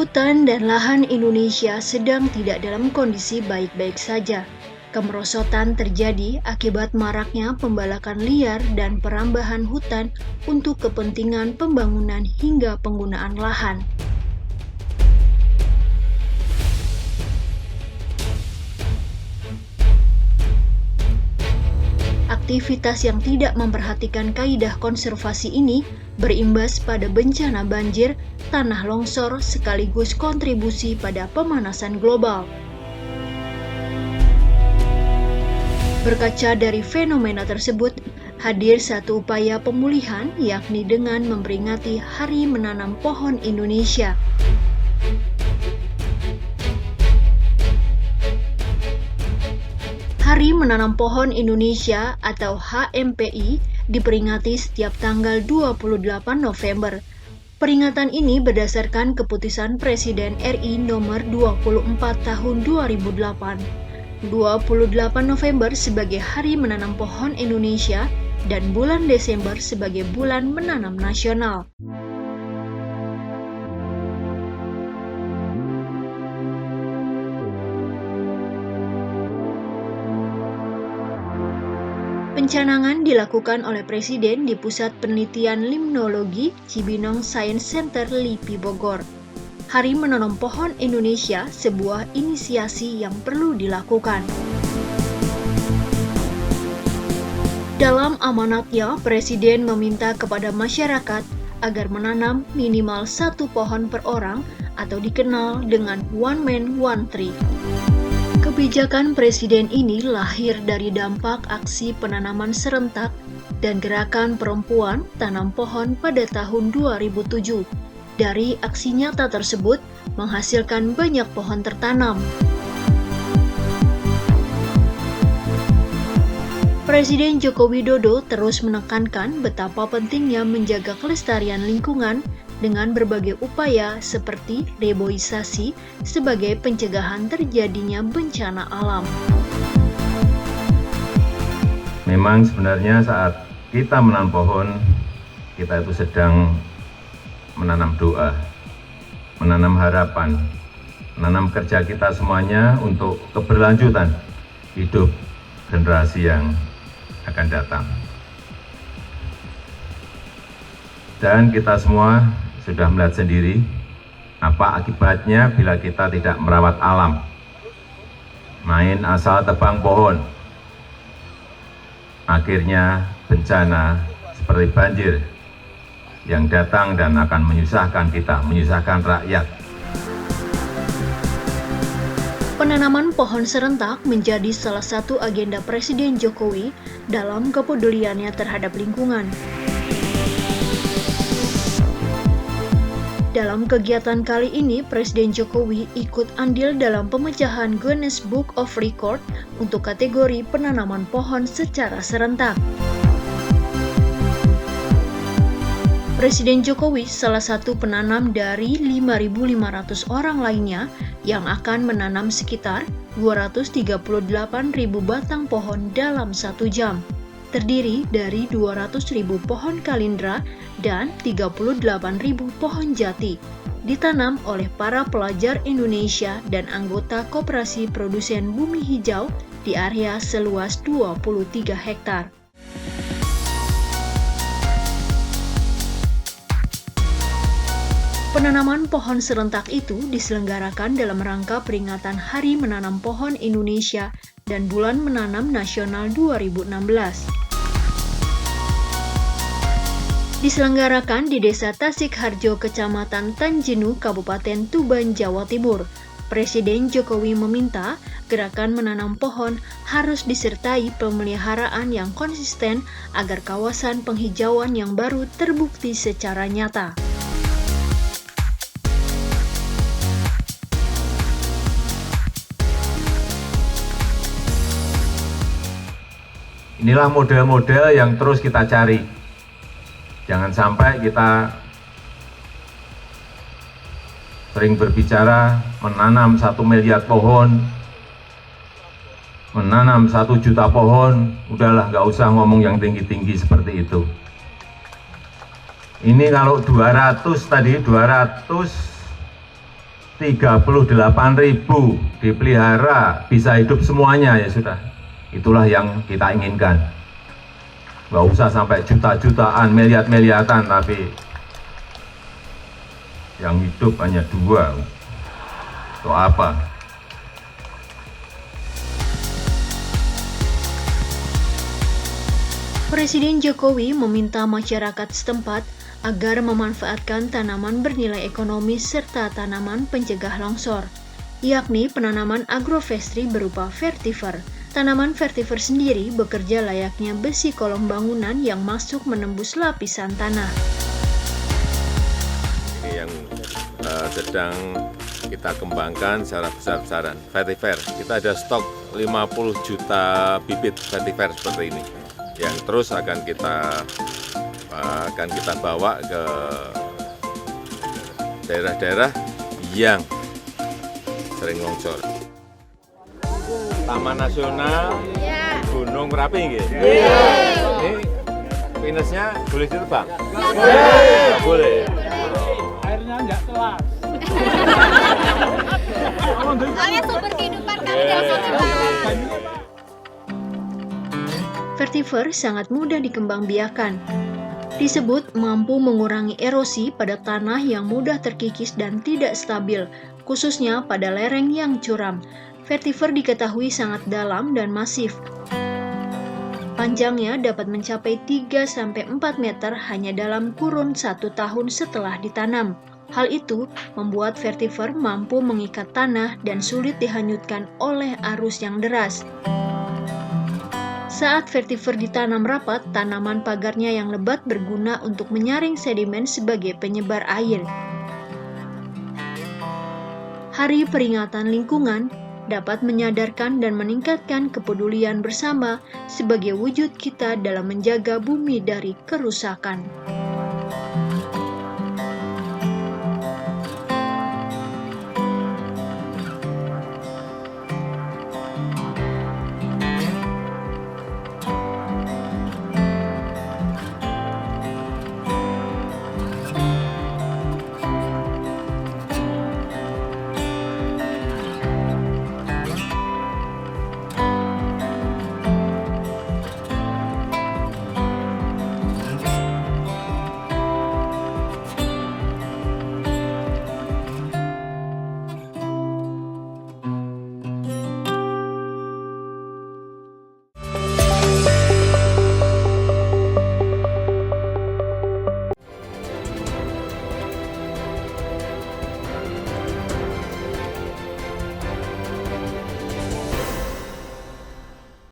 Hutan dan lahan Indonesia sedang tidak dalam kondisi baik-baik saja. Kemerosotan terjadi akibat maraknya pembalakan liar dan perambahan hutan untuk kepentingan pembangunan hingga penggunaan lahan. Aktivitas yang tidak memperhatikan kaidah konservasi ini berimbas pada bencana banjir, tanah longsor, sekaligus kontribusi pada pemanasan global. Berkaca dari fenomena tersebut, hadir satu upaya pemulihan, yakni dengan memperingati Hari Menanam Pohon Indonesia. Hari Menanam Pohon Indonesia atau HMPI diperingati setiap tanggal 28 November. Peringatan ini berdasarkan keputusan Presiden RI nomor 24 tahun 2008. 28 November sebagai Hari Menanam Pohon Indonesia dan bulan Desember sebagai bulan menanam nasional. Pencanangan dilakukan oleh Presiden di Pusat Penelitian Limnologi Cibinong Science Center LIPI Bogor. Hari Menanam Pohon Indonesia sebuah inisiasi yang perlu dilakukan. Dalam amanatnya, Presiden meminta kepada masyarakat agar menanam minimal 1 pohon per orang atau dikenal dengan One Man One Tree. Kebijakan Presiden ini lahir dari dampak aksi penanaman serentak dan gerakan perempuan tanam pohon pada tahun 2007. Dari aksi nyata tersebut menghasilkan banyak pohon tertanam. Presiden Joko Widodo terus menekankan betapa pentingnya menjaga kelestarian lingkungan dengan berbagai upaya seperti reboisasi sebagai pencegahan terjadinya bencana alam. Memang sebenarnya saat kita menanam pohon, kita itu sedang menanam doa, menanam harapan, menanam kerja kita semuanya untuk keberlanjutan hidup generasi yang akan datang. Dan kita semua sudah melihat sendiri apa akibatnya bila kita tidak merawat alam. Main asal tebang pohon. Akhirnya bencana seperti banjir yang datang dan akan menyusahkan kita, menyusahkan rakyat. Penanaman pohon serentak menjadi salah satu agenda Presiden Jokowi dalam kepeduliannya terhadap lingkungan. Dalam kegiatan kali ini, Presiden Jokowi ikut andil dalam pemecahan Guinness Book of Record untuk kategori penanaman pohon secara serentak. Presiden Jokowi salah satu penanam dari 5.500 orang lainnya yang akan menanam sekitar 238.000 batang pohon dalam 1 jam. Terdiri dari 200.000 pohon kalindra dan 38.000 pohon jati. Ditanam oleh para pelajar Indonesia dan anggota Koperasi Produsen Bumi Hijau di area seluas 23 hektar. Penanaman pohon serentak itu diselenggarakan dalam rangka peringatan Hari Menanam Pohon Indonesia dan Bulan Menanam Nasional 2016. Diselenggarakan di Desa Tasikharjo, Kecamatan Tanjenu, Kabupaten Tuban, Jawa Timur. Presiden Jokowi meminta gerakan menanam pohon harus disertai pemeliharaan yang konsisten agar kawasan penghijauan yang baru terbukti secara nyata. Inilah model-model yang terus kita cari. Jangan sampai kita sering berbicara menanam 1 miliar pohon, menanam 1 juta pohon, udahlah nggak usah ngomong yang tinggi-tinggi seperti itu. Ini kalau 200 38.000 dipelihara, bisa hidup semuanya ya sudah. Itulah yang kita inginkan. Nggak usah sampai juta-jutaan, miliar-miliaran, tapi yang hidup hanya 2. Itu apa? Presiden Jokowi meminta masyarakat setempat agar memanfaatkan tanaman bernilai ekonomis serta tanaman pencegah longsor, yakni penanaman agroforestry berupa vetiver. Tanaman vetiver sendiri bekerja layaknya besi kolong bangunan yang masuk menembus lapisan tanah. Ini yang sedang kita kembangkan secara besar-besaran, vetiver. Kita ada stok 50 juta bibit vetiver seperti ini, yang terus akan kita bawa ke daerah-daerah yang sering longsor. Taman Nasional Gunung Merapi, nggih. Ini pinusnya boleh ditebang? Nggak boleh. Airnya nggak kelas. Soalnya sumber kehidupan kami dari sini, Pak. Vetiver sangat mudah dikembangbiakan. Disebut mampu mengurangi erosi pada tanah yang mudah terkikis dan tidak stabil, khususnya pada lereng yang curam. Vetiver diketahui sangat dalam dan masif. Panjangnya dapat mencapai 3-4 meter hanya dalam kurun 1 tahun setelah ditanam. Hal itu membuat vetiver mampu mengikat tanah dan sulit dihanyutkan oleh arus yang deras. Saat vetiver ditanam rapat, tanaman pagarnya yang lebat berguna untuk menyaring sedimen sebagai penyebar air. Hari Peringatan Lingkungan dapat menyadarkan dan meningkatkan kepedulian bersama sebagai wujud kita dalam menjaga bumi dari kerusakan.